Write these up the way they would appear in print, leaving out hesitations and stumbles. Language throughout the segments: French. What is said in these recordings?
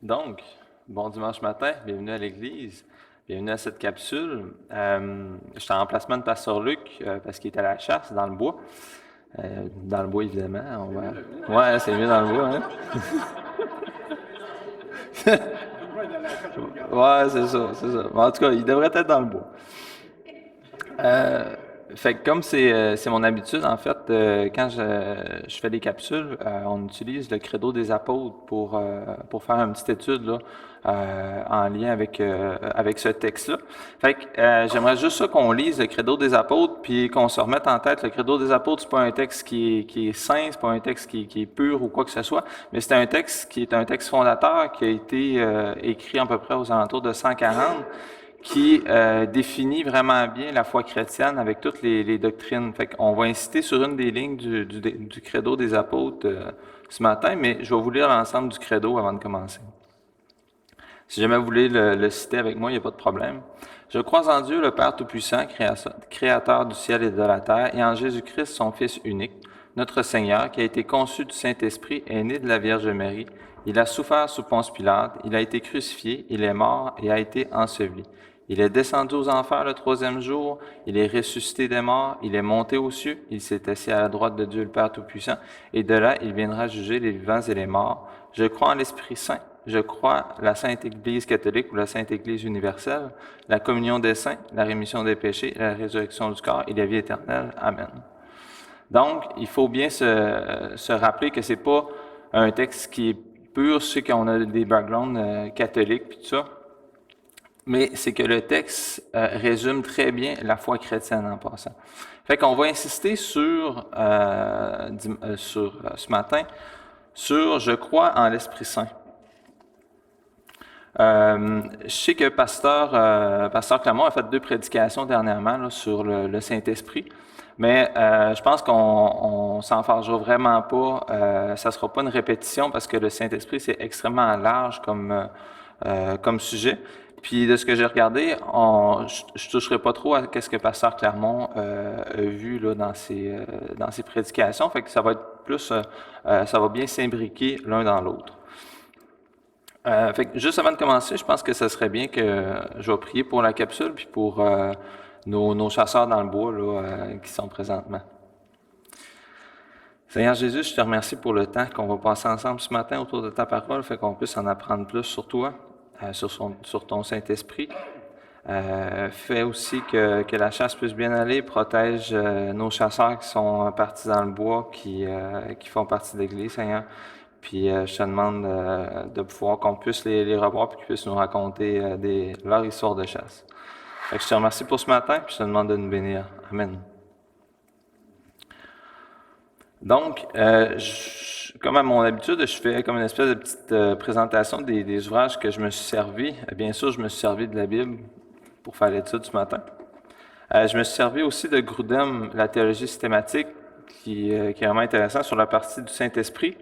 Donc, bon dimanche matin, bienvenue à l'Église, bienvenue à cette capsule. Je suis en remplacement de Pasteur Luc parce qu'il est à la chasse dans le bois. Dans le bois, évidemment. Ouais, c'est mieux dans le bois, hein? Ouais, c'est ça, c'est ça. En tout cas, il devrait être dans le bois. Euh, Fait que comme c'est mon habitude, en fait, quand je fais des capsules, on utilise le Credo des apôtres pour faire une petite étude là, en lien avec ce texte-là. Fait que j'aimerais juste ça qu'on lise le Credo des apôtres, puis qu'on se remette en tête, le Credo des apôtres, c'est pas un texte qui est saint, c'est pas un texte qui est pur ou quoi que ce soit, mais c'est un texte qui est un texte fondateur qui a été écrit à peu près aux alentours de 140, qui définit vraiment bien la foi chrétienne avec toutes les doctrines. Fait qu'on va insister sur une des lignes du credo des apôtres ce matin, mais je vais vous lire l'ensemble du credo avant de commencer. Si jamais vous voulez le citer avec moi, il n'y a pas de problème. Je crois en Dieu, le Père Tout-Puissant, Créateur du ciel et de la terre, et en Jésus-Christ, son Fils unique, notre Seigneur, qui a été conçu du Saint-Esprit, est né de la Vierge Marie. Il a souffert sous Ponce Pilate, il a été crucifié, il est mort et a été enseveli. Il est descendu aux enfers le troisième jour, il est ressuscité des morts, il est monté aux cieux, il s'est assis à la droite de Dieu le Père Tout-Puissant, et de là il viendra juger les vivants et les morts. Je crois en l'Esprit Saint, je crois la Sainte Église catholique ou la Sainte Église universelle, la communion des saints, la rémission des péchés, la résurrection du corps et la vie éternelle. Amen. Donc, il faut bien se rappeler que c'est pas un texte qui est pur, ceux qui ont des backgrounds catholiques puis tout ça, mais c'est que le texte résume très bien la foi chrétienne en passant. Fait qu'on va insister sur ce matin sur je crois en l'Esprit Saint. Je sais que Pasteur Clermont a fait 2 prédications dernièrement là, sur le Saint-Esprit, mais je pense qu'on s'en fâchera vraiment pas. Ça sera pas une répétition parce que le Saint-Esprit, c'est extrêmement large comme sujet. Puis de ce que j'ai regardé, je toucherai pas trop à ce que Pasteur Clermont a vu là, dans ses prédications. Fait que ça va être plus, ça va bien s'imbriquer l'un dans l'autre. Fait que juste avant de commencer, je pense que ce serait bien que je vais prier pour la capsule puis pour nos chasseurs dans le bois là, qui sont présentement. Seigneur Jésus, je te remercie pour le temps qu'on va passer ensemble ce matin autour de ta parole, fait qu'on puisse en apprendre plus sur toi, sur ton Saint-Esprit. Fais aussi que la chasse puisse bien aller, protège nos chasseurs qui sont partis dans le bois, qui font partie de l'Église, Seigneur. Puis je te demande de pouvoir qu'on puisse les revoir puis qu'ils puissent nous raconter leur histoire de chasse. Fait que je te remercie pour ce matin, puis je te demande de nous bénir. Amen. Donc, comme à mon habitude, je fais comme une espèce de petite présentation des ouvrages que je me suis servi. Bien sûr, je me suis servi de la Bible pour faire l'étude ce matin. Je me suis servi aussi de Grudem, la théologie systématique, qui est vraiment intéressant sur la partie du Saint-Esprit.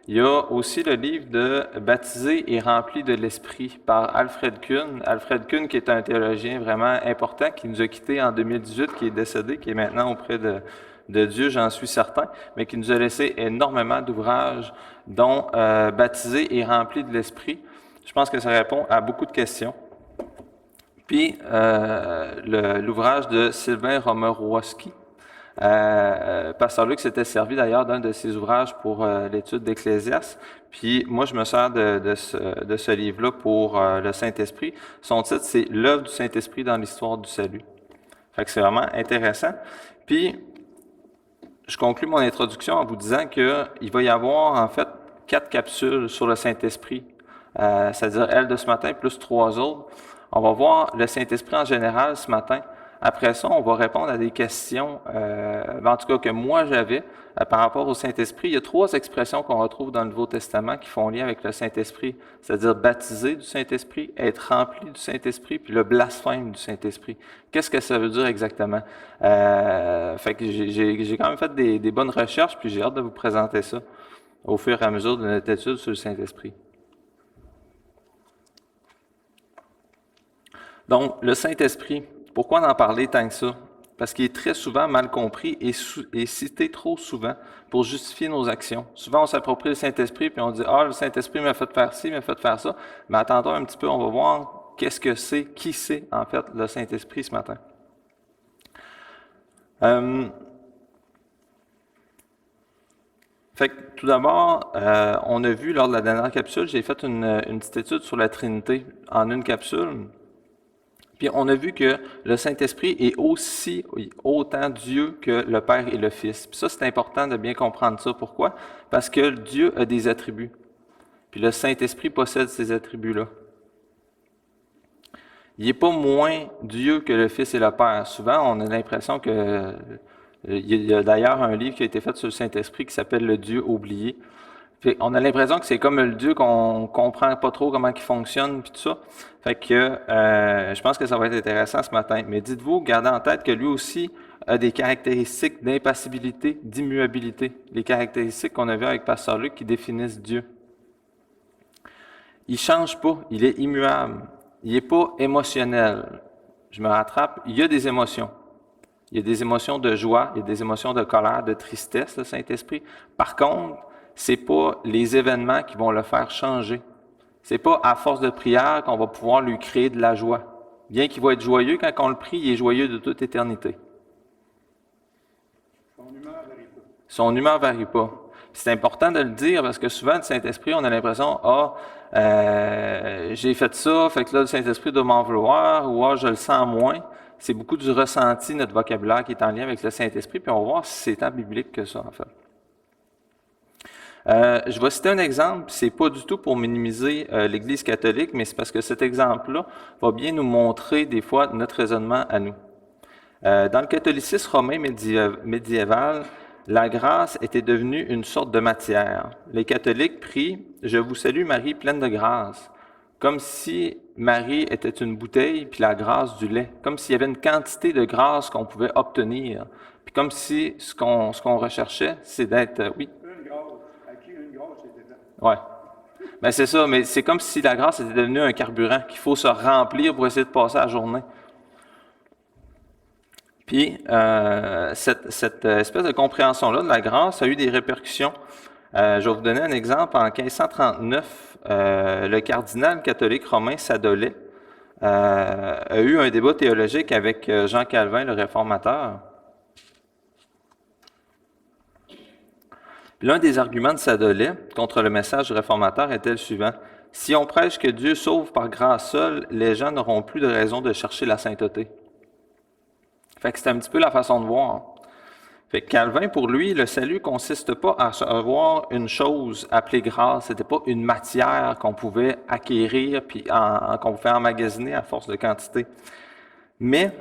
Il y a aussi le livre de Baptisé et rempli de l'Esprit par Alfred Kuhn. Alfred Kuhn, qui est un théologien vraiment important, qui nous a quittés en 2018, qui est décédé, qui est maintenant auprès de Dieu, j'en suis certain, mais qui nous a laissé énormément d'ouvrages, dont Baptisé et rempli de l'Esprit. Je pense que ça répond à beaucoup de questions. Puis l'ouvrage de Sylvain Romerowski. Pasteur Luc s'était servi d'ailleurs d'un de ses ouvrages pour l'étude d'Ecclésiaste. Puis moi, je me sers de ce livre-là pour le Saint-Esprit. Son titre, c'est « L'œuvre du Saint-Esprit dans l'histoire du salut ». Fait que c'est vraiment intéressant. Puis, je conclue mon introduction en vous disant qu'il va y avoir en fait 4 capsules sur le Saint-Esprit, c'est-à-dire elle de ce matin plus 3 autres. On va voir le Saint-Esprit en général ce matin. Après ça, on va répondre à des questions, en tout cas que moi j'avais par rapport au Saint-Esprit. Il y a 3 expressions qu'on retrouve dans le Nouveau Testament qui font lien avec le Saint-Esprit, c'est-à-dire baptisé du Saint-Esprit, être rempli du Saint-Esprit, puis le blasphème du Saint-Esprit. Qu'est-ce que ça veut dire exactement? Fait que j'ai quand même fait des bonnes recherches, puis j'ai hâte de vous présenter ça au fur et à mesure de notre étude sur le Saint-Esprit. Donc, le Saint-Esprit, pourquoi en parler tant que ça? parce qu'il est très souvent mal compris et cité trop souvent pour justifier nos actions. Souvent, on s'approprie le Saint-Esprit, puis on dit « Ah, le Saint-Esprit m'a fait faire ci, m'a fait faire ça », mais attendons un petit peu, on va voir qu'est-ce que c'est, qui c'est en fait le Saint-Esprit ce matin. Fait que, tout d'abord, on a vu lors de la dernière capsule, j'ai fait une petite étude sur la Trinité en une capsule. Puis on a vu que le Saint-Esprit est autant Dieu que le Père et le Fils. Puis ça, c'est important de bien comprendre ça. Pourquoi? Parce que Dieu a des attributs. Puis le Saint-Esprit possède ces attributs-là. Il n'est pas moins Dieu que le Fils et le Père. Souvent, on a l'impression que... Il y a d'ailleurs un livre qui a été fait sur le Saint-Esprit qui s'appelle « Le Dieu oublié ». On a l'impression que c'est comme le Dieu qu'on comprend pas trop comment il fonctionne puis tout ça. Fait que je pense que ça va être intéressant ce matin. Mais dites-vous, gardez en tête que lui aussi a des caractéristiques d'impassibilité, d'immuabilité. Les caractéristiques qu'on a vues avec Pasteur Luc qui définissent Dieu. Il change pas, il est immuable. Il n'est pas émotionnel. Je me rattrape, il y a des émotions. Il y a des émotions de joie, il y a des émotions de colère, de tristesse, le Saint-Esprit. Par contre, c'est pas les événements qui vont le faire changer. C'est pas à force de prière qu'on va pouvoir lui créer de la joie. Bien qu'il va être joyeux, quand on le prie, il est joyeux de toute éternité. Son humeur varie pas. Son humeur varie pas. C'est important de le dire parce que souvent, le Saint-Esprit, on a l'impression, j'ai fait ça, fait que là, le Saint-Esprit doit m'en vouloir, ou je le sens moins. C'est beaucoup du ressenti, notre vocabulaire qui est en lien avec le Saint-Esprit, puis on va voir si c'est tant biblique que ça, en fait. Je vais citer un exemple, c'est pas du tout pour minimiser l'Église catholique, mais c'est parce que cet exemple-là va bien nous montrer des fois notre raisonnement à nous. Dans le catholicisme romain médiéval, la grâce était devenue une sorte de matière. Les catholiques prient « Je vous salue Marie, pleine de grâce », comme si Marie était une bouteille, puis la grâce du lait, comme s'il y avait une quantité de grâce qu'on pouvait obtenir, puis comme si ce qu'on recherchait, c'est d'être... oui? Une grâce. À qui une grâce était faite? Ouais. Ben c'est ça, mais c'est comme si la grâce était devenue un carburant qu'il faut se remplir pour essayer de passer la journée. Puis, cette espèce de compréhension-là de la grâce a eu des répercussions. Je vais vous donner un exemple. En 1539, le cardinal catholique romain Sadolet a eu un débat théologique avec Jean Calvin, le réformateur. L'un des arguments de Sadolet contre le message du réformateur était le suivant. Si on prêche que Dieu sauve par grâce seule, les gens n'auront plus de raison de chercher la sainteté. Fait que c'est un petit peu la façon de voir. Fait que Calvin, pour lui, le salut consiste pas à recevoir une chose appelée grâce. C'était pas une matière qu'on pouvait acquérir puis qu'on pouvait emmagasiner à force de quantité. Mais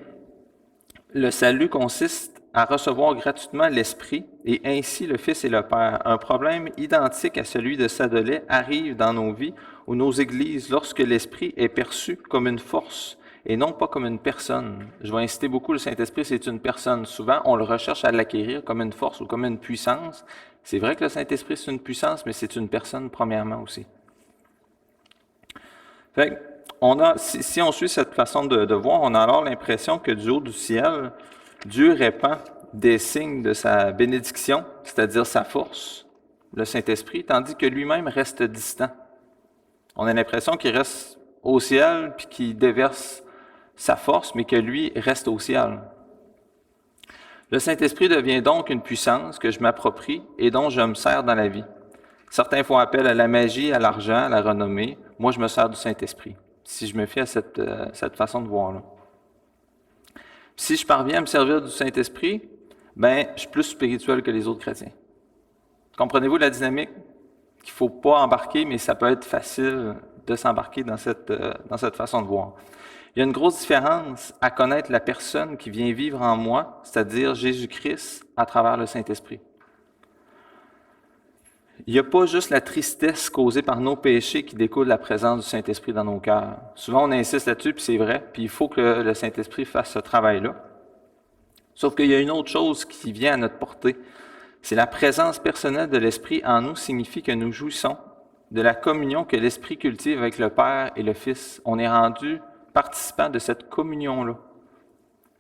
le salut consiste à recevoir gratuitement l'Esprit et ainsi le Fils et le Père. Un problème identique à celui de Sadolet arrive dans nos vies ou nos églises lorsque l'Esprit est perçu comme une force et non pas comme une personne. Je vais inciter beaucoup, le Saint-Esprit, c'est une personne. Souvent, on le recherche à l'acquérir comme une force ou comme une puissance. C'est vrai que le Saint-Esprit, c'est une puissance, mais c'est une personne premièrement aussi. Fait si on suit cette façon de voir, on a alors l'impression que du haut du ciel, Dieu répand des signes de sa bénédiction, c'est-à-dire sa force, le Saint-Esprit, tandis que lui-même reste distant. On a l'impression qu'il reste au ciel puis qu'il déverse sa force, mais que lui reste au ciel. Le Saint-Esprit devient donc une puissance que je m'approprie et dont je me sers dans la vie. Certains font appel à la magie, à l'argent, à la renommée. Moi, je me sers du Saint-Esprit, si je me fie à cette façon de voir-là. Si je parviens à me servir du Saint-Esprit, ben, je suis plus spirituel que les autres chrétiens. Comprenez-vous la dynamique? Qu'il ne faut pas embarquer, mais ça peut être facile de s'embarquer dans cette façon de voir. Il y a une grosse différence à connaître la personne qui vient vivre en moi, c'est-à-dire Jésus-Christ à travers le Saint-Esprit. Il n'y a pas juste la tristesse causée par nos péchés qui découle de la présence du Saint-Esprit dans nos cœurs. Souvent, on insiste là-dessus, puis c'est vrai, puis il faut que le Saint-Esprit fasse ce travail-là. Sauf qu'il y a une autre chose qui vient à notre portée. C'est la présence personnelle de l'Esprit en nous signifie que nous jouissons de la communion que l'Esprit cultive avec le Père et le Fils. On est rendu participant de cette communion-là.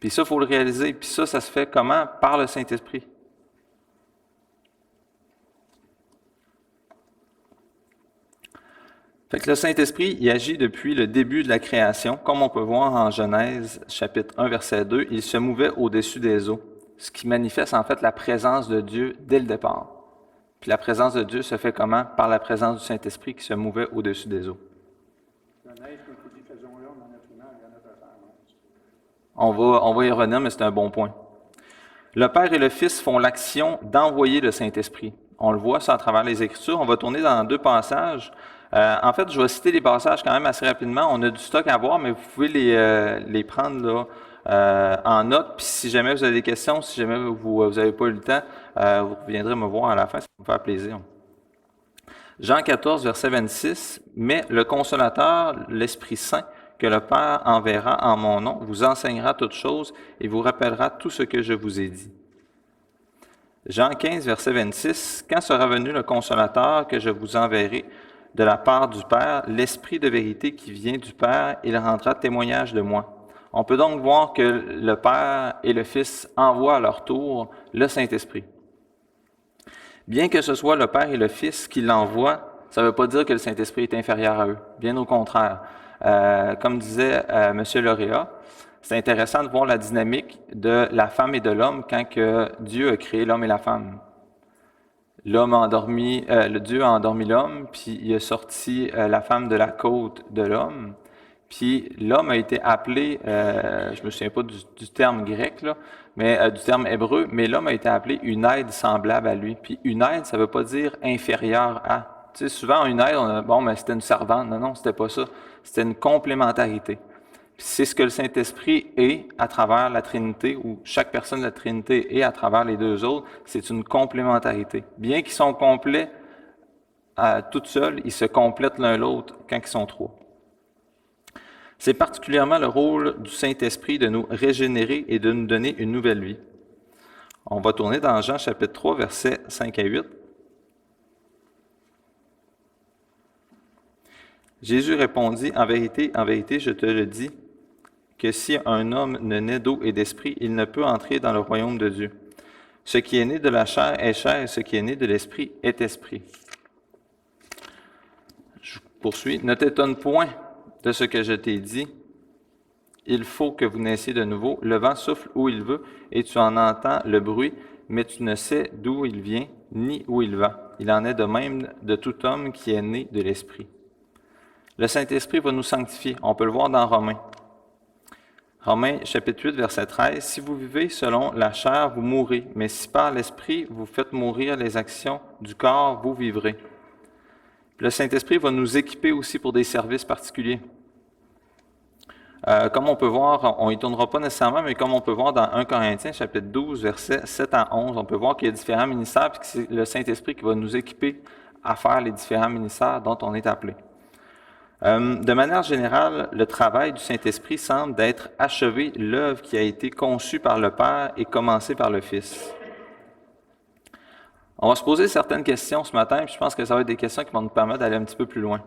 Puis ça, il faut le réaliser. Puis ça se fait comment? Par le Saint-Esprit. Fait que le Saint-Esprit, il agit depuis le début de la création. Comme on peut voir en Genèse, chapitre 1, verset 2, il se mouvait au-dessus des eaux, ce qui manifeste en fait la présence de Dieu dès le départ. Puis la présence de Dieu se fait comment? Par la présence du Saint-Esprit qui se mouvait au-dessus des eaux. Genèse, quand il dit faisons l'homme en notre image, en notre ressemblance. On va y revenir, mais c'est un bon point. Le Père et le Fils font l'action d'envoyer le Saint-Esprit. On le voit ça à travers les Écritures. On va tourner dans deux passages. En fait, je vais citer les passages quand même assez rapidement. On a du stock à voir, mais vous pouvez les prendre là, en note. Puis si jamais vous avez des questions, si jamais vous n'avez pas eu le temps, vous reviendrez me voir à la fin, ça va me faire plaisir. Jean 14, verset 26, « Mais le Consolateur, l'Esprit Saint, que le Père enverra en mon nom, vous enseignera toutes choses et vous rappellera tout ce que je vous ai dit. » Jean 15, verset 26, « Quand sera venu le Consolateur que je vous enverrai de la part du Père, l'Esprit de vérité qui vient du Père, il rendra témoignage de moi. » On peut donc voir que le Père et le Fils envoient à leur tour le Saint-Esprit. Bien que ce soit le Père et le Fils qui l'envoient, ça ne veut pas dire que le Saint-Esprit est inférieur à eux. Bien au contraire. Comme disait M. Lauréat, c'est intéressant de voir la dynamique de la femme et de l'homme quand que Dieu a créé l'homme et la femme. L'homme a endormi, le Dieu a endormi l'homme, puis il a sorti la femme de la côte de l'homme. Puis l'homme a été appelé, je me souviens pas du terme grec, là, mais du terme hébreu, mais l'homme a été appelé une aide semblable à lui. Puis une aide, ça veut pas dire inférieur à. Tu sais, souvent une aide, mais c'était une servante. Non, c'était pas ça. C'était une complémentarité. Puis c'est ce que le Saint-Esprit est à travers la Trinité, ou chaque personne de la Trinité est à travers les deux autres, c'est une complémentarité. Bien qu'ils sont complets toutes seuls, ils se complètent l'un l'autre quand ils sont trois. C'est particulièrement le rôle du Saint-Esprit de nous régénérer et de nous donner une nouvelle vie. On va tourner dans Jean chapitre 3, versets 5 à 8. Jésus répondit, en vérité, je te le dis, que si un homme ne naît d'eau et d'esprit, il ne peut entrer dans le royaume de Dieu. Ce qui est né de la chair est chair, et ce qui est né de l'esprit est esprit. Je poursuis. Ne t'étonne point de ce que je t'ai dit. Il faut que vous naissiez de nouveau. Le vent souffle où il veut, et tu en entends le bruit, mais tu ne sais d'où il vient, ni où il va. Il en est de même de tout homme qui est né de l'esprit. Le Saint-Esprit va nous sanctifier. On peut le voir dans Romains. Romains, chapitre 8, verset 13. « Si vous vivez selon la chair, vous mourrez, mais si par l'Esprit vous faites mourir les actions du corps, vous vivrez. » Le Saint-Esprit va nous équiper aussi pour des services particuliers. Comme on peut voir, on n'y tournera pas nécessairement, mais comme on peut voir dans 1 Corinthiens, chapitre 12, versets 7 à 11, on peut voir qu'il y a différents ministères, puis que c'est le Saint-Esprit qui va nous équiper à faire les différents ministères dont on est appelé. De manière générale, le travail du Saint-Esprit semble d'être achevé l'œuvre qui a été conçue par le Père et commencée par le Fils. On va se poser certaines questions ce matin, puis je pense que ça va être des questions qui vont nous permettre d'aller un petit peu plus loin.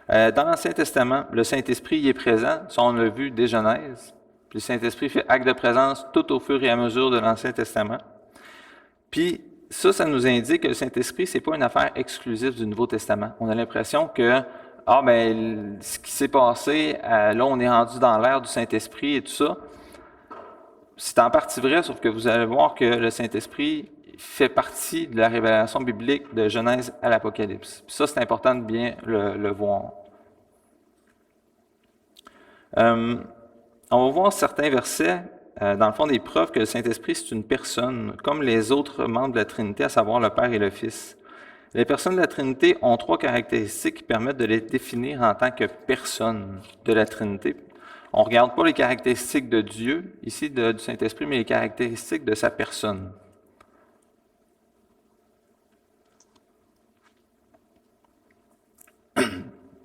Dans l'Ancien Testament, le Saint-Esprit y est présent, ça on l'a vu dès Genèse, puis le Saint-Esprit fait acte de présence tout au fur et à mesure de l'Ancien Testament. Puis ça nous indique que le Saint-Esprit, c'est pas une affaire exclusive du Nouveau Testament. On a l'impression que ce qui s'est passé, là, on est rendu dans l'ère du Saint-Esprit et tout ça. C'est en partie vrai, sauf que vous allez voir que le Saint-Esprit fait partie de la révélation biblique de Genèse à l'Apocalypse. Puis ça, c'est important de bien le voir. On va voir certains versets, dans le fond, des preuves que le Saint-Esprit, c'est une personne, comme les autres membres de la Trinité, à savoir le Père et le Fils. Les personnes de la Trinité ont trois caractéristiques qui permettent de les définir en tant que personnes de la Trinité. On ne regarde pas les caractéristiques de Dieu, ici du Saint-Esprit, mais les caractéristiques de sa personne.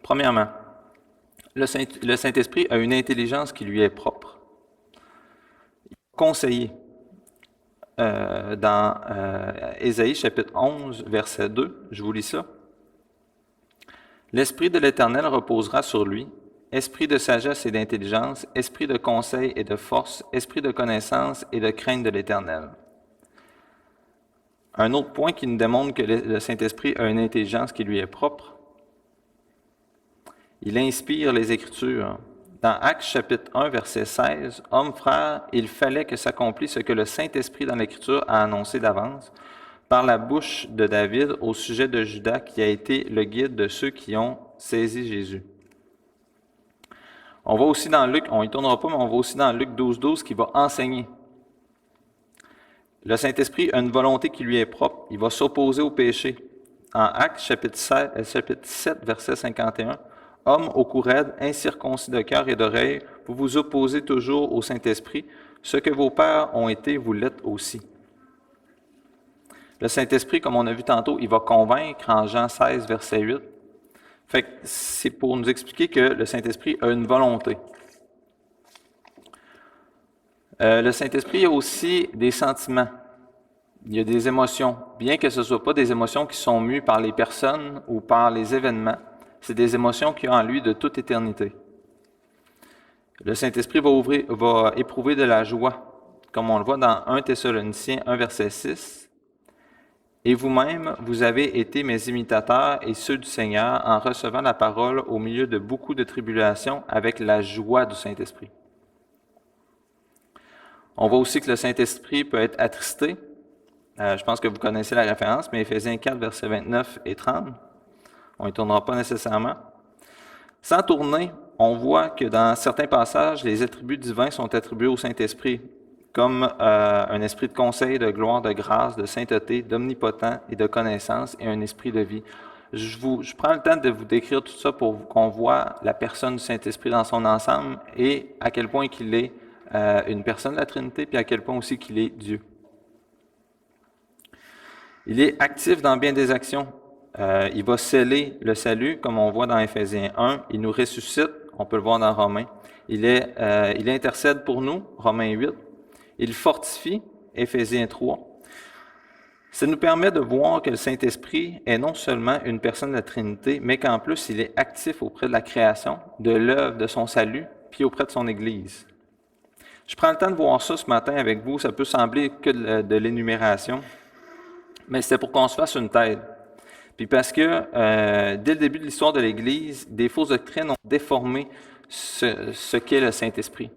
Premièrement, le Saint-Esprit a une intelligence qui lui est propre. Il est conseillé. Dans Ésaïe chapitre 11, verset 2, je vous lis ça. « L'Esprit de l'Éternel reposera sur lui, esprit de sagesse et d'intelligence, esprit de conseil et de force, esprit de connaissance et de crainte de l'Éternel. Un autre point qui nous démontre que le Saint-Esprit a une intelligence qui lui est propre. Il inspire les Écritures. Dans Actes chapitre 1, verset 16, « Hommes, frères, il fallait que s'accomplisse ce que le Saint-Esprit dans l'Écriture a annoncé d'avance, par la bouche de David au sujet de Judas, qui a été le guide de ceux qui ont saisi Jésus. » On va aussi dans Luc, on n'y tournera pas, mais on va aussi dans Luc 12, 12, qui va enseigner. Le Saint-Esprit a une volonté qui lui est propre. Il va s'opposer au péché. En Actes, chapitre 7, verset 51, « Hommes au cou raide, incirconcis de cœur et d'oreille, vous vous opposez toujours au Saint-Esprit. Ce que vos pères ont été, vous l'êtes aussi. » Le Saint-Esprit, comme on a vu tantôt, il va convaincre en Jean 16, verset 8. Fait que c'est pour nous expliquer que le Saint-Esprit a une volonté. Le Saint-Esprit a aussi des sentiments. Il y a des émotions. Bien que ce ne soit pas des émotions qui sont mues par les personnes ou par les événements, c'est des émotions qu'il a en lui de toute éternité. Le Saint-Esprit va éprouver de la joie, comme on le voit dans 1 Thessaloniciens 1, verset 6. « Et vous-même, vous avez été mes imitateurs et ceux du Seigneur en recevant la parole au milieu de beaucoup de tribulations avec la joie du Saint-Esprit. » On voit aussi que le Saint-Esprit peut être attristé. Je pense que vous connaissez la référence, mais Éphésiens 4, versets 29 et 30. On n'y tournera pas nécessairement. Sans tourner, on voit que dans certains passages, les attributs divins sont attribués au Saint-Esprit, comme un esprit de conseil, de gloire, de grâce, de sainteté, d'omnipotent et de connaissance, et un esprit de vie. Je prends le temps de vous décrire tout ça pour qu'on voit la personne du Saint-Esprit dans son ensemble et à quel point qu'il est une personne de la Trinité, puis à quel point aussi qu'il est Dieu. Il est actif dans bien des actions. Il va sceller le salut, comme on voit dans Éphésiens 1. Il nous ressuscite, on peut le voir dans Romains. Il intercède pour nous, Romains 8. Il fortifie, Éphésiens 3. Ça nous permet de voir que le Saint-Esprit est non seulement une personne de la Trinité, mais qu'en plus, il est actif auprès de la création, de l'œuvre de son salut, puis auprès de son Église. Je prends le temps de voir ça ce matin avec vous. Ça peut sembler que de l'énumération, mais c'est pour qu'on se fasse une tête. Puis parce que dès le début de l'histoire de l'Église, des fausses doctrines ont déformé ce qu'est le Saint-Esprit.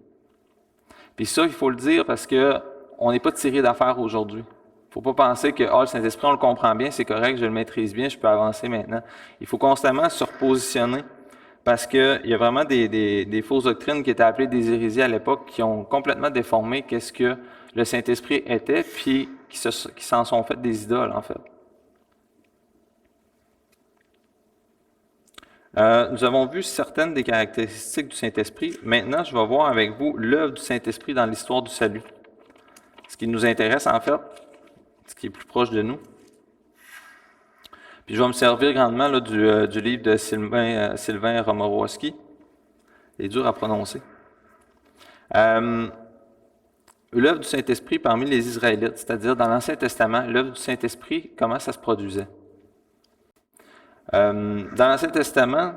Puis ça, il faut le dire parce qu'on n'est pas tiré d'affaire aujourd'hui. Il ne faut pas penser que le Saint-Esprit, on le comprend bien, c'est correct, je le maîtrise bien, je peux avancer maintenant. Il faut constamment se repositionner parce qu'il y a vraiment des fausses doctrines qui étaient appelées des hérésies à l'époque qui ont complètement déformé qu'est-ce que le Saint-Esprit était, puis qui s'en sont fait des idoles, en fait. Nous avons vu certaines des caractéristiques du Saint-Esprit. Maintenant, je vais voir avec vous l'œuvre du Saint-Esprit dans l'histoire du salut. Ce qui nous intéresse, en fait, ce qui est plus proche de nous. Puis je vais me servir grandement là, du livre de Sylvain Romorowski. Il est dur à prononcer. L'œuvre du Saint-Esprit parmi les Israélites, c'est-à-dire dans l'Ancien Testament, l'œuvre du Saint-Esprit, comment ça se produisait? Dans l'Ancien Testament,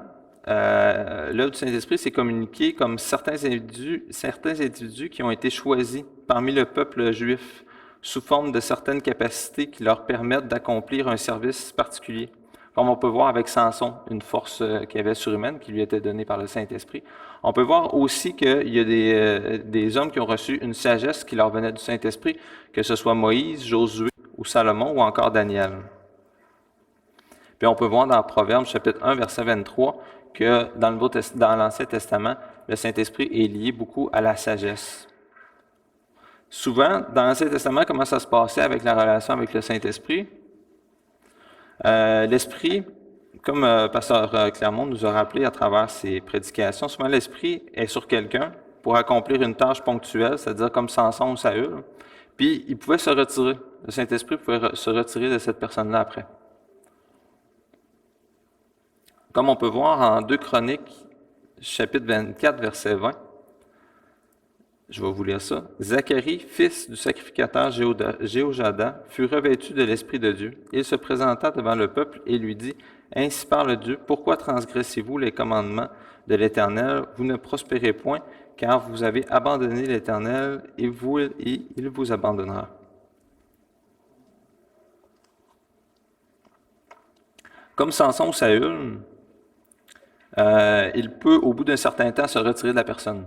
l'œuvre du Saint-Esprit s'est communiquée comme certains individus qui ont été choisis parmi le peuple juif sous forme de certaines capacités qui leur permettent d'accomplir un service particulier. Comme on peut voir avec Samson, une force qu'il avait surhumaine qui lui était donnée par le Saint-Esprit. On peut voir aussi qu'il y a des hommes qui ont reçu une sagesse qui leur venait du Saint-Esprit, que ce soit Moïse, Josué ou Salomon ou encore Daniel. Puis on peut voir dans Proverbes chapitre 1, verset 23, que dans l'Ancien Testament, le Saint-Esprit est lié beaucoup à la sagesse. Souvent, dans l'Ancien Testament, comment ça se passait avec la relation avec le Saint-Esprit? L'Esprit, comme Pasteur Clermont nous a rappelé à travers ses prédications, souvent l'Esprit est sur quelqu'un pour accomplir une tâche ponctuelle, c'est-à-dire comme Samson ou Saül, puis il pouvait se retirer. Le Saint-Esprit pouvait se retirer de cette personne-là après. Comme on peut voir en 2 Chroniques, chapitre 24, verset 20, je vais vous lire ça. « Zacharie, fils du sacrificateur Jéhojada, fut revêtu de l'Esprit de Dieu. Il se présenta devant le peuple et lui dit, « Ainsi parle Dieu, pourquoi transgressez-vous les commandements de l'Éternel? Vous ne prospérez point, car vous avez abandonné l'Éternel, et il vous abandonnera. Comme Samson ou Saül, il peut, au bout d'un certain temps, se retirer de la personne.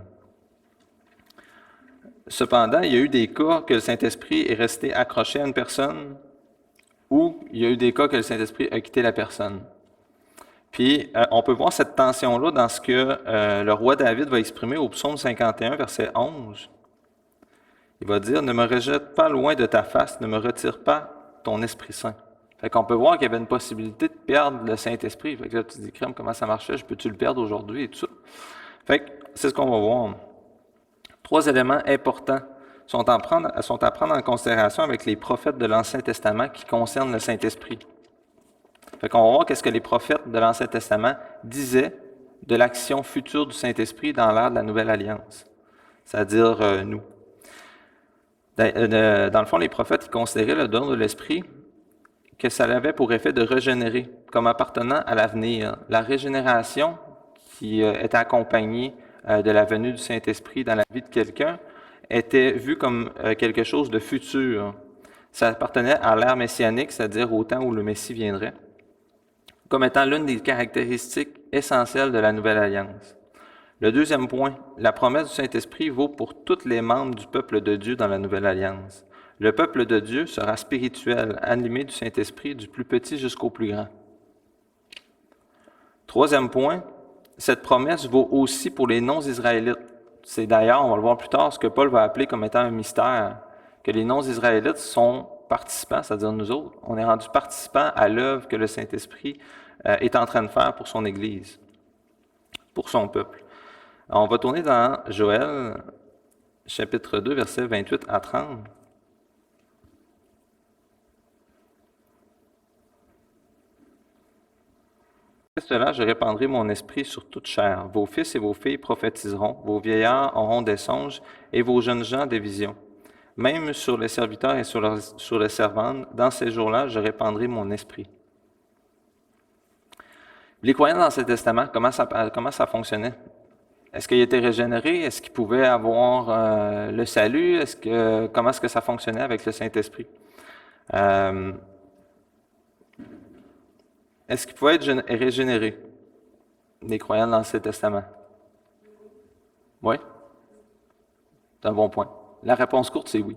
Cependant, il y a eu des cas que le Saint-Esprit est resté accroché à une personne, ou il y a eu des cas que le Saint-Esprit a quitté la personne. Puis, on peut voir cette tension-là dans ce que le roi David va exprimer au psaume 51, verset 11. Il va dire « Ne me rejette pas loin de ta face, ne me retire pas ton Esprit Saint. » Fait qu'on peut voir qu'il y avait une possibilité de perdre le Saint-Esprit. Fait que là, tu te dis, crème, comment ça marchait? Je peux-tu le perdre aujourd'hui et tout ça? Fait que c'est ce qu'on va voir. 3 éléments importants sont à prendre en considération avec les prophètes de l'Ancien Testament qui concernent le Saint-Esprit. Fait qu'on va voir qu'est-ce que les prophètes de l'Ancien Testament disaient de l'action future du Saint-Esprit dans l'ère de la Nouvelle Alliance, c'est-à-dire nous. Dans le fond, les prophètes ils considéraient le don de l'Esprit que ça avait pour effet de régénérer, comme appartenant à l'avenir. La régénération qui était accompagnée de la venue du Saint-Esprit dans la vie de quelqu'un était vue comme quelque chose de futur. Ça appartenait à l'ère messianique, c'est-à-dire au temps où le Messie viendrait, comme étant l'une des caractéristiques essentielles de la Nouvelle Alliance. Le deuxième point, la promesse du Saint-Esprit vaut pour tous les membres du peuple de Dieu dans la Nouvelle Alliance. Le peuple de Dieu sera spirituel, animé du Saint-Esprit, du plus petit jusqu'au plus grand. Troisième point, cette promesse vaut aussi pour les non-Israélites. C'est d'ailleurs, on va le voir plus tard, ce que Paul va appeler comme étant un mystère, que les non-Israélites sont participants, c'est-à-dire nous autres. On est rendus participants à l'œuvre que le Saint-Esprit est en train de faire pour son Église, pour son peuple. Alors, on va tourner dans Joël, chapitre 2, versets 28 à 30. Après cela, je répandrai mon esprit sur toute chair. Vos fils et vos filles prophétiseront, vos vieillards auront des songes, et vos jeunes gens des visions. Même sur les serviteurs et sur les servantes, dans ces jours-là, je répandrai mon esprit. Les croyants dans l'Ancien Testament, comment ça fonctionnait? Est-ce qu'ils étaient régénérés? Est-ce qu'ils pouvaient avoir le salut? Comment est-ce que ça fonctionnait avec le Saint-Esprit? Est-ce qu'ils pouvaient être régénérés, les croyants de l'Ancien Testament? Oui? C'est un bon point. La réponse courte, c'est oui.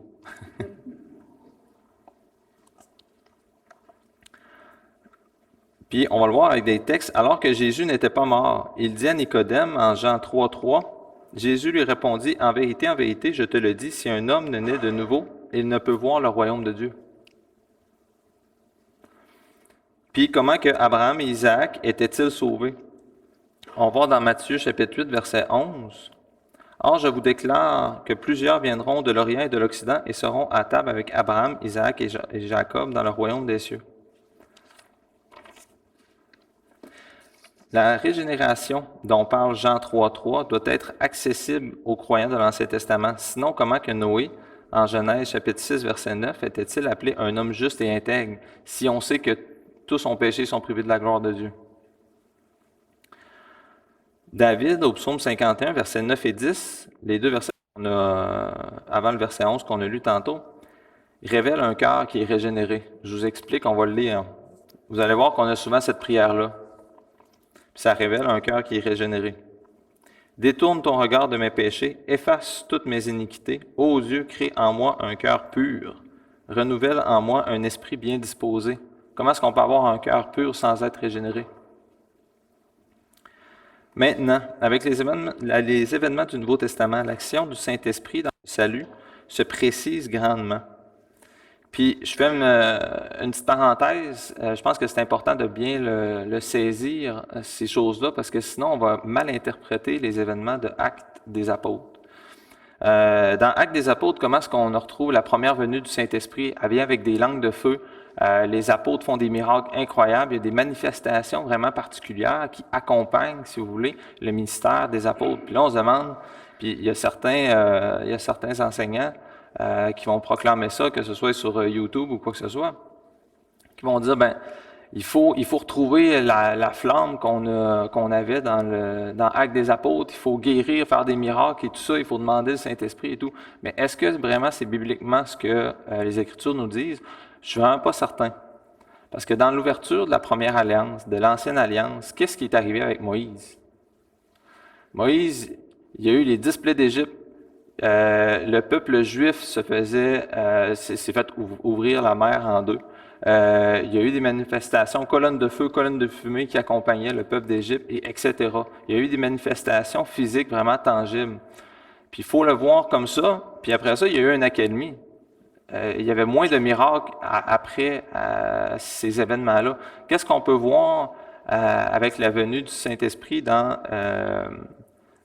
Puis, on va le voir avec des textes. Alors que Jésus n'était pas mort, il dit à Nicodème en Jean 3, Jésus lui répondit, en vérité, je te le dis, si un homme ne naît de nouveau, il ne peut voir le royaume de Dieu. Puis, comment que Abraham et Isaac étaient-ils sauvés? On va voir dans Matthieu chapitre 8, verset 11. Or, je vous déclare que plusieurs viendront de l'Orient et de l'Occident et seront à table avec Abraham, Isaac et Jacob dans le royaume des cieux. La régénération dont parle Jean 3 doit être accessible aux croyants de l'Ancien Testament. Sinon, comment que Noé, en Genèse chapitre 6, verset 9, était-il appelé un homme juste et intègre, si on sait que tous son péché sont privés de la gloire de Dieu? David, au psaume 51, versets 9 et 10, les deux versets qu'on a, avant le verset 11 qu'on a lu tantôt, révèle un cœur qui est régénéré. Je vous explique, on va le lire. Vous allez voir qu'on a souvent cette prière-là. Ça révèle un cœur qui est régénéré. Détourne ton regard de mes péchés, efface toutes mes iniquités. Ô Dieu, crée en moi un cœur pur. Renouvelle en moi un esprit bien disposé. Comment est-ce qu'on peut avoir un cœur pur sans être régénéré? Maintenant, avec les événements du Nouveau Testament, l'action du Saint-Esprit dans le salut se précise grandement. Puis, je fais une petite parenthèse. Je pense que c'est important de bien le saisir, ces choses-là, parce que sinon, on va mal interpréter les événements de Actes des Apôtres. Dans Actes des Apôtres, comment est-ce qu'on retrouve la première venue du Saint-Esprit? Elle vient avec des langues de feu. Les apôtres font des miracles incroyables. Il y a des manifestations vraiment particulières qui accompagnent, si vous voulez, le ministère des apôtres. Puis là, on se demande, puis il y a certains enseignants qui vont proclamer ça, que ce soit sur YouTube ou quoi que ce soit, qui vont dire, ben, Il faut retrouver la flamme qu'on avait dans Actes des Apôtres. Il faut guérir, faire des miracles et tout ça. Il faut demander le Saint-Esprit et tout. Mais est-ce que vraiment c'est bibliquement ce que les Écritures nous disent? Je suis vraiment pas certain. Parce que dans l'ouverture de la première alliance, de l'ancienne alliance, qu'est-ce qui est arrivé avec Moïse? Moïse, il y a eu les 10 plaies d'Égypte. Le peuple juif s'est fait ouvrir la mer en deux. Il y a eu des manifestations, colonnes de feu, colonnes de fumée qui accompagnaient le peuple d'Égypte, et etc. Il y a eu des manifestations physiques vraiment tangibles. Puis il faut le voir comme ça. Puis après ça, il y a eu une accalmie. Il y avait moins de miracles après ces événements-là. Qu'est-ce qu'on peut voir avec la venue du Saint-Esprit dans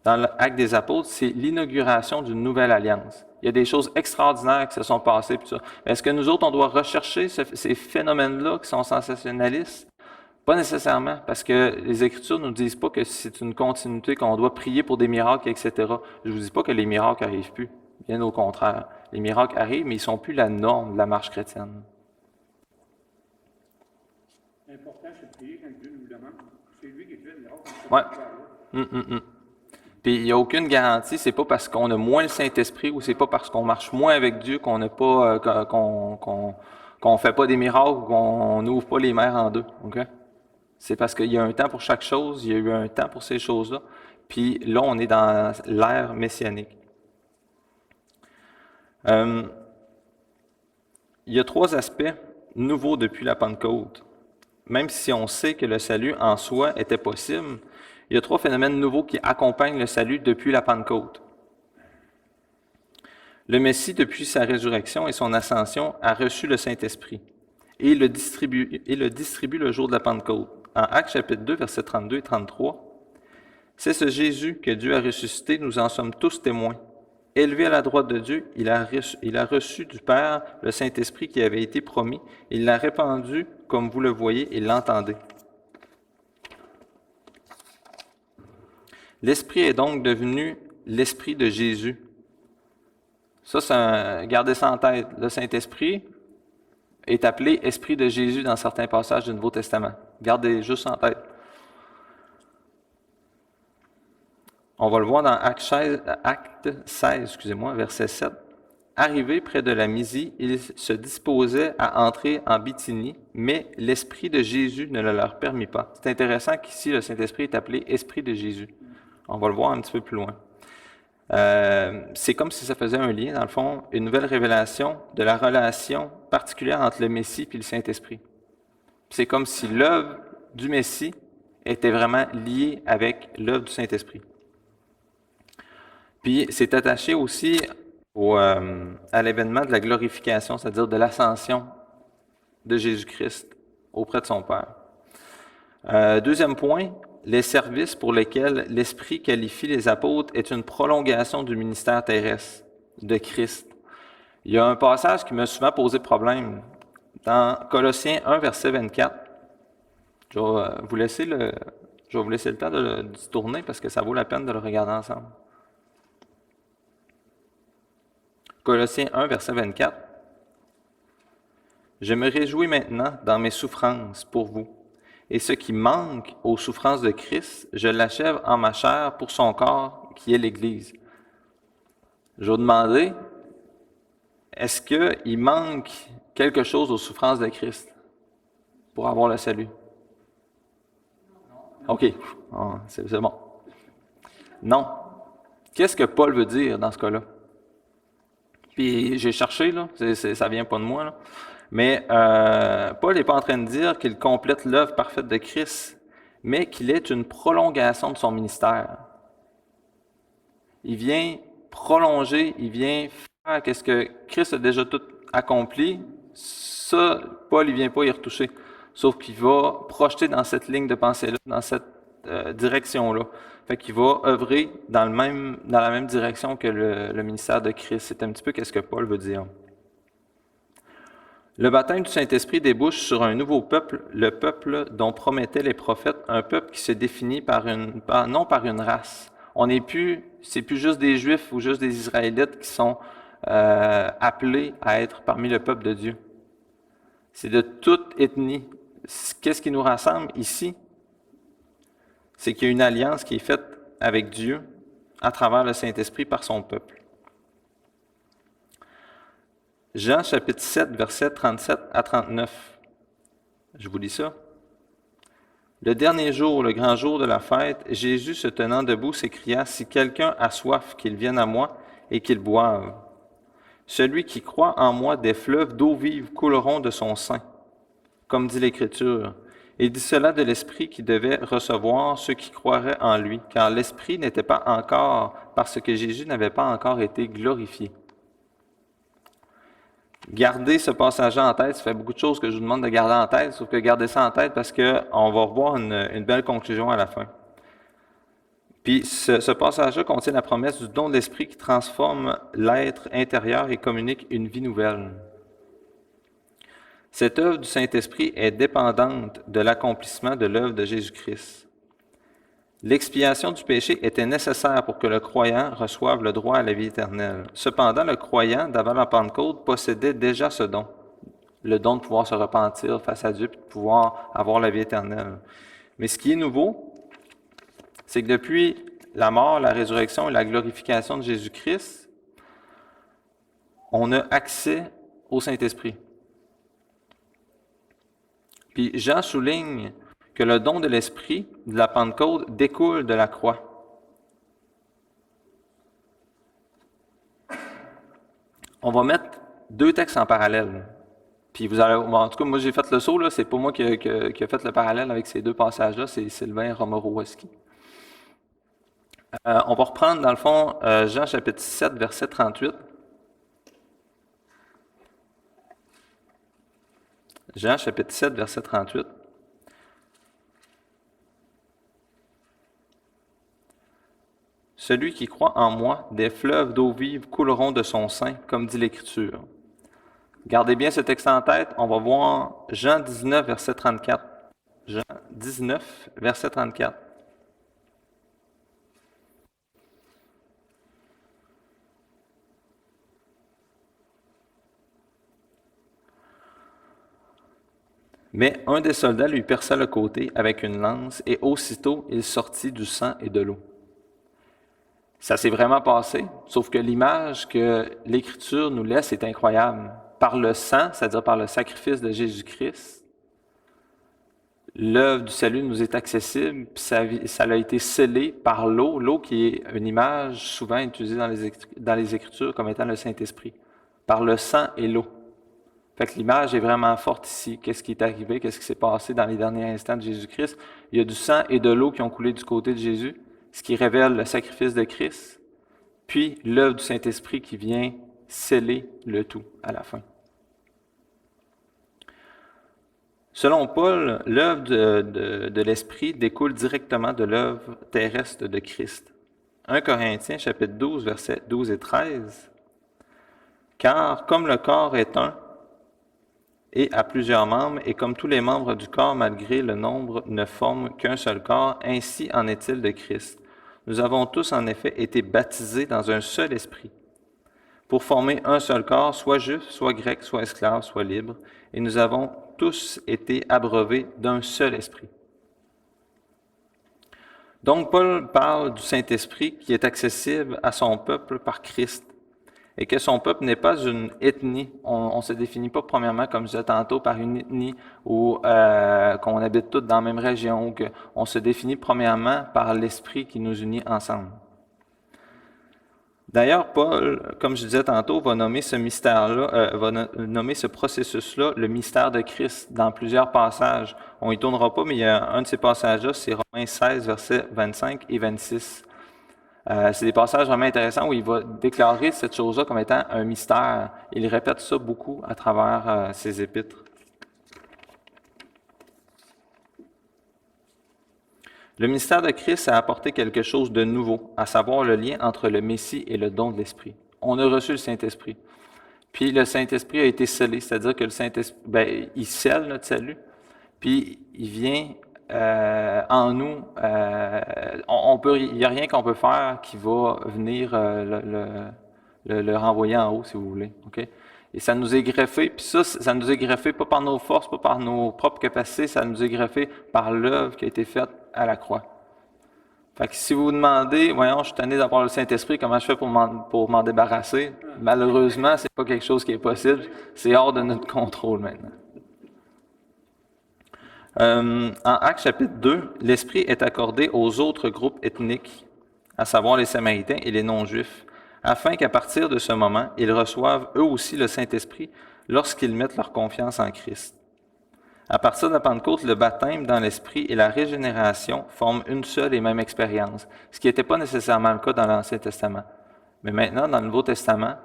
l'Acte des Apôtres? C'est l'inauguration d'une nouvelle alliance. Il y a des choses extraordinaires qui se sont passées. Puis ça. Est-ce que nous autres, on doit rechercher ces phénomènes-là qui sont sensationnalistes? Pas nécessairement, parce que les Écritures ne nous disent pas que c'est une continuité, qu'on doit prier pour des miracles, etc. Je ne vous dis pas que les miracles n'arrivent plus. Bien au contraire. Les miracles arrivent, mais ils ne sont plus la norme de la marche chrétienne. L'important, c'est de prier quand Dieu nous le demande. C'est lui qui fait le miracle. Ouais. Puis il n'y a aucune garantie, c'est pas parce qu'on a moins le Saint-Esprit ou c'est pas parce qu'on marche moins avec Dieu qu'on n'a pas qu'on fait pas des miracles ou qu'on n'ouvre pas les mers en deux. Okay? C'est parce qu'il y a un temps pour chaque chose, il y a eu un temps pour ces choses-là. Puis là, on est dans l'ère messianique. Il y a 3 aspects nouveaux depuis la Pentecôte. Même si on sait que le salut en soi était possible, il y a 3 phénomènes nouveaux qui accompagnent le salut depuis la Pentecôte. Le Messie, depuis sa résurrection et son ascension, a reçu le Saint-Esprit et le distribue le jour de la Pentecôte. En Actes chapitre 2, versets 32 et 33, « C'est ce Jésus que Dieu a ressuscité, nous en sommes tous témoins. Élevé à la droite de Dieu, il a reçu du Père le Saint-Esprit qui avait été promis. Il l'a répandu, comme vous le voyez et l'entendez. » L'Esprit est donc devenu l'Esprit de Jésus. Ça, gardez ça en tête. Le Saint-Esprit est appelé Esprit de Jésus dans certains passages du Nouveau Testament. Gardez juste en tête. On va le voir dans Acte 16, verset 7. Arrivé près de la Mysie, ils se disposaient à entrer en Bithynie, mais l'Esprit de Jésus ne le leur permit pas. C'est intéressant qu'ici, le Saint-Esprit est appelé Esprit de Jésus. On va le voir un petit peu plus loin. C'est comme si ça faisait un lien, dans le fond, une nouvelle révélation de la relation particulière entre le Messie et le Saint-Esprit. C'est comme si l'œuvre du Messie était vraiment liée avec l'œuvre du Saint-Esprit. Puis c'est attaché aussi à l'événement de la glorification, c'est-à-dire de l'ascension de Jésus-Christ auprès de son Père. Deuxième point, les services pour lesquels l'Esprit qualifie les apôtres est une prolongation du ministère terrestre de Christ. Il y a un passage qui m'a souvent posé problème dans Colossiens 1, verset 24. Je vais vous laisser le temps de tourner parce que ça vaut la peine de le regarder ensemble. Colossiens 1, verset 24. « Je me réjouis maintenant dans mes souffrances pour vous. Et ce qui manque aux souffrances de Christ, je l'achève en ma chair pour son corps, qui est l'Église. » Je vais vous demander, est-ce qu'il manque quelque chose aux souffrances de Christ pour avoir le salut? OK, c'est bon. Non. Qu'est-ce que Paul veut dire dans ce cas-là? Puis j'ai cherché, là, ça vient pas de moi, là. Mais Paul n'est pas en train de dire qu'il complète l'œuvre parfaite de Christ, mais qu'il est une prolongation de son ministère. Il vient prolonger, il vient faire ce que Christ a déjà tout accompli. Ça, Paul, il vient pas y retoucher. Sauf qu'il va projeter dans cette ligne de pensée-là, dans cette direction-là. Fait qu'il va œuvrer dans la même direction que le ministère de Christ. C'est un petit peu ce que Paul veut dire. Le baptême du Saint-Esprit débouche sur un nouveau peuple, le peuple dont promettaient les prophètes, un peuple qui se définit non par une race. C'est plus juste des Juifs ou juste des Israélites qui sont appelés à être parmi le peuple de Dieu. C'est de toute ethnie. qu'est-ce qui nous rassemble ici? C'est qu'il y a une alliance qui est faite avec Dieu à travers le Saint-Esprit par son peuple. Jean chapitre 7, versets 37 à 39. Je vous lis ça. Le dernier jour, le grand jour de la fête, Jésus, se tenant debout, s'écria, « Si quelqu'un a soif, qu'il vienne à moi et qu'il boive. Celui qui croit en moi, des fleuves d'eau vive couleront de son sein, comme dit l'Écriture. Il dit cela de l'Esprit qui devait recevoir ceux qui croiraient en lui, car l'Esprit n'était pas encore, parce que Jésus n'avait pas encore été glorifié. » Gardez ce passage-là en tête. Ça fait beaucoup de choses que je vous demande de garder en tête, sauf que gardez ça en tête parce qu'on va revoir une belle conclusion à la fin. Puis ce passage-là contient la promesse du don de l'Esprit qui transforme l'être intérieur et communique une vie nouvelle. Cette œuvre du Saint-Esprit est dépendante de l'accomplissement de l'œuvre de Jésus-Christ. L'expiation du péché était nécessaire pour que le croyant reçoive le droit à la vie éternelle. Cependant, le croyant, d'avant la Pentecôte, possédait déjà ce don, le don de pouvoir se repentir face à Dieu et de pouvoir avoir la vie éternelle. Mais ce qui est nouveau, c'est que depuis la mort, la résurrection et la glorification de Jésus-Christ, on a accès au Saint-Esprit. Puis Jean souligne que le don de l'Esprit, de la Pentecôte, découle de la croix. On va mettre deux textes en parallèle. Puis vous allez, en tout cas, moi j'ai fait le saut, là, c'est pas moi qui a fait le parallèle avec ces deux passages-là, c'est Sylvain Romero-Wesky. On va reprendre, dans le fond, Jean chapitre 7, verset 38. Jean chapitre 7, verset 38. Celui qui croit en moi, des fleuves d'eau vive couleront de son sein, comme dit l'Écriture. Gardez bien ce texte en tête. On va voir Jean 19, verset 34. Jean 19, verset 34. Mais un des soldats lui perça le côté avec une lance, et aussitôt il sortit du sang et de l'eau. Ça s'est vraiment passé, sauf que l'image que l'Écriture nous laisse est incroyable. Par le sang, c'est-à-dire par le sacrifice de Jésus-Christ, l'œuvre du salut nous est accessible, puis ça a été scellé par l'eau, l'eau qui est une image souvent utilisée dans les Écritures comme étant le Saint-Esprit, par le sang et l'eau. Fait que l'image est vraiment forte ici. Qu'est-ce qui est arrivé? Qu'est-ce qui s'est passé dans les derniers instants de Jésus-Christ? Il y a du sang et de l'eau qui ont coulé du côté de Jésus, ce qui révèle le sacrifice de Christ, puis l'œuvre du Saint-Esprit qui vient sceller le tout à la fin. Selon Paul, l'œuvre de l'Esprit découle directement de l'œuvre terrestre de Christ. 1 Corinthiens, chapitre 12, versets 12 et 13. « Car comme le corps est un, et a plusieurs membres, et comme tous les membres du corps, malgré le nombre, ne forment qu'un seul corps, ainsi en est-il de Christ. Nous avons tous en effet été baptisés dans un seul esprit, pour former un seul corps, soit juif, soit grec, soit esclave, soit libre, et nous avons tous été abreuvés d'un seul esprit. » Donc Paul parle du Saint-Esprit qui est accessible à son peuple par Christ, et que son peuple n'est pas une ethnie. On ne se définit pas premièrement, comme je disais tantôt, par une ethnie ou qu'on habite tous dans la même région, ou qu'on se définit premièrement par l'Esprit qui nous unit ensemble. D'ailleurs, Paul, comme je disais tantôt, va nommer ce mystère-là, va nommer ce processus-là le mystère de Christ dans plusieurs passages. On n'y tournera pas, mais il y a un de ces passages-là, c'est Romains 16, versets 25 et 26. C'est des passages vraiment intéressants où il va déclarer cette chose-là comme étant un mystère. Il répète ça beaucoup à travers ses épîtres. Le ministère de Christ a apporté quelque chose de nouveau, à savoir le lien entre le Messie et le don de l'Esprit. On a reçu le Saint-Esprit. Puis le Saint-Esprit a été scellé, c'est-à-dire que le Saint-Esprit, il scelle notre salut, puis il vient en nous. Il n'y a rien qu'on peut faire qui va venir le renvoyer en haut, si vous voulez. Okay? Et ça nous est greffé, puis ça nous est greffé pas par nos forces, pas par nos propres capacités, ça nous est greffé par l'œuvre qui a été faite à la croix. Fait que si vous vous demandez, voyons, je suis tanné d'avoir le Saint-Esprit, comment je fais pour m'en débarrasser? Malheureusement, c'est pas quelque chose qui est possible. C'est hors de notre contrôle maintenant. En Actes chapitre 2, l'Esprit est accordé aux autres groupes ethniques, à savoir les Samaritains et les non-Juifs, afin qu'à partir de ce moment, ils reçoivent eux aussi le Saint-Esprit lorsqu'ils mettent leur confiance en Christ. À partir de la Pentecôte, le baptême dans l'Esprit et la régénération forment une seule et même expérience, ce qui n'était pas nécessairement le cas dans l'Ancien Testament. Mais maintenant, dans le Nouveau Testament,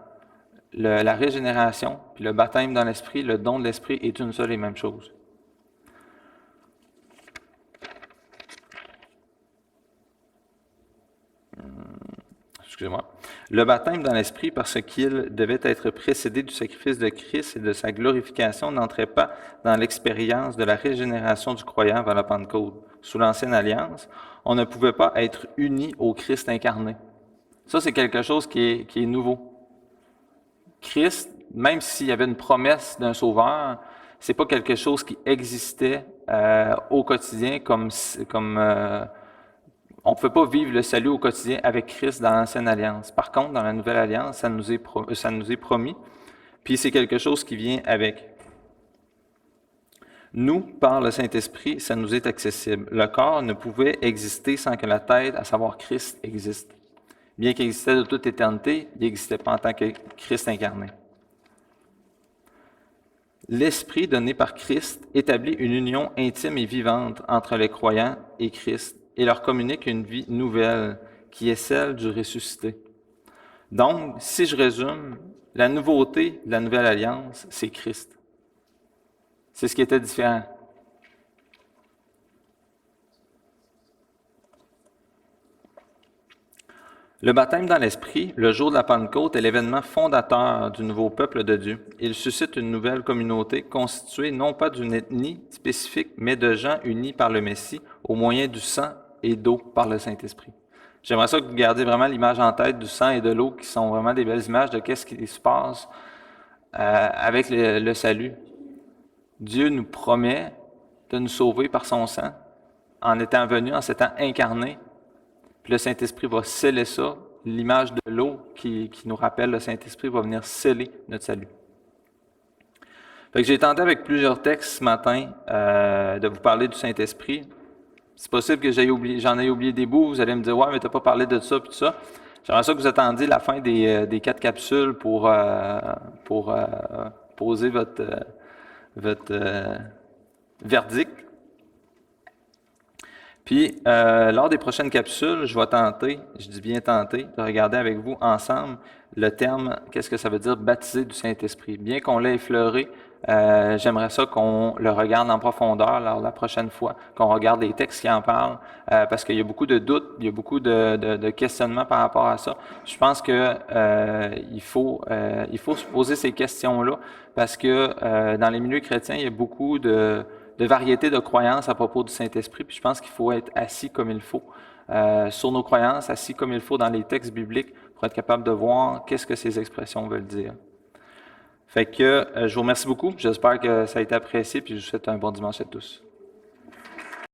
la régénération, puis le baptême dans l'Esprit, le don de l'Esprit est une seule et même chose. Excusez-moi. Le baptême dans l'Esprit, parce qu'il devait être précédé du sacrifice de Christ et de sa glorification, n'entrait pas dans l'expérience de la régénération du croyant vers la Pentecôte. Sous l'Ancienne Alliance, on ne pouvait pas être uni au Christ incarné. Ça, c'est quelque chose qui est nouveau. Christ, même s'il y avait une promesse d'un sauveur, c'est pas quelque chose qui existait au quotidien comme on ne peut pas vivre le salut au quotidien avec Christ dans l'Ancienne Alliance. Par contre, dans la Nouvelle Alliance, ça nous est promis, puis c'est quelque chose qui vient avec. Nous, par le Saint-Esprit, ça nous est accessible. Le corps ne pouvait exister sans que la tête, à savoir Christ, existe. Bien qu'il existait de toute éternité, il n'existait pas en tant que Christ incarné. L'Esprit donné par Christ établit une union intime et vivante entre les croyants et Christ, et leur communique une vie nouvelle, qui est celle du ressuscité. Donc, si je résume, la nouveauté de la Nouvelle Alliance, c'est Christ. C'est ce qui était différent. Le baptême dans l'Esprit, le jour de la Pentecôte, est l'événement fondateur du nouveau peuple de Dieu. Il suscite une nouvelle communauté constituée non pas d'une ethnie spécifique, mais de gens unis par le Messie au moyen du sang et d'eau par le Saint-Esprit. J'aimerais ça que vous gardiez vraiment l'image en tête du sang et de l'eau, qui sont vraiment des belles images de qu'est-ce qui se passe avec le salut. Dieu nous promet de nous sauver par son sang, en étant venu, en s'étant incarné. Puis le Saint-Esprit va sceller ça. L'image de l'eau qui nous rappelle le Saint-Esprit va venir sceller notre salut. Fait que j'ai tenté avec plusieurs textes ce matin de vous parler du Saint-Esprit. C'est possible que j'en ai oublié des bouts. Vous allez me dire, ouais, mais tu n'as pas parlé de ça, puis tout ça. J'aimerais ça que vous attendiez la fin des 4 capsules pour poser votre verdict. Puis, lors des prochaines capsules, je vais tenter, je dis bien tenter, de regarder avec vous ensemble le terme, qu'est-ce que ça veut dire baptiser du Saint-Esprit. Bien qu'on l'ait effleuré, j'aimerais ça qu'on le regarde en profondeur lors de la prochaine fois, qu'on regarde les textes qui en parlent, parce qu'il y a beaucoup de doutes, il y a beaucoup de questionnements par rapport à ça. Je pense que il faut se poser ces questions-là, parce que dans les milieux chrétiens, il y a beaucoup de variété de croyances à propos du Saint-Esprit, puis je pense qu'il faut être assis comme il faut sur nos croyances, assis comme il faut dans les textes bibliques pour être capable de voir qu'est-ce que ces expressions veulent dire. Fait que je vous remercie beaucoup, j'espère que ça a été apprécié, puis je vous souhaite un bon dimanche à tous.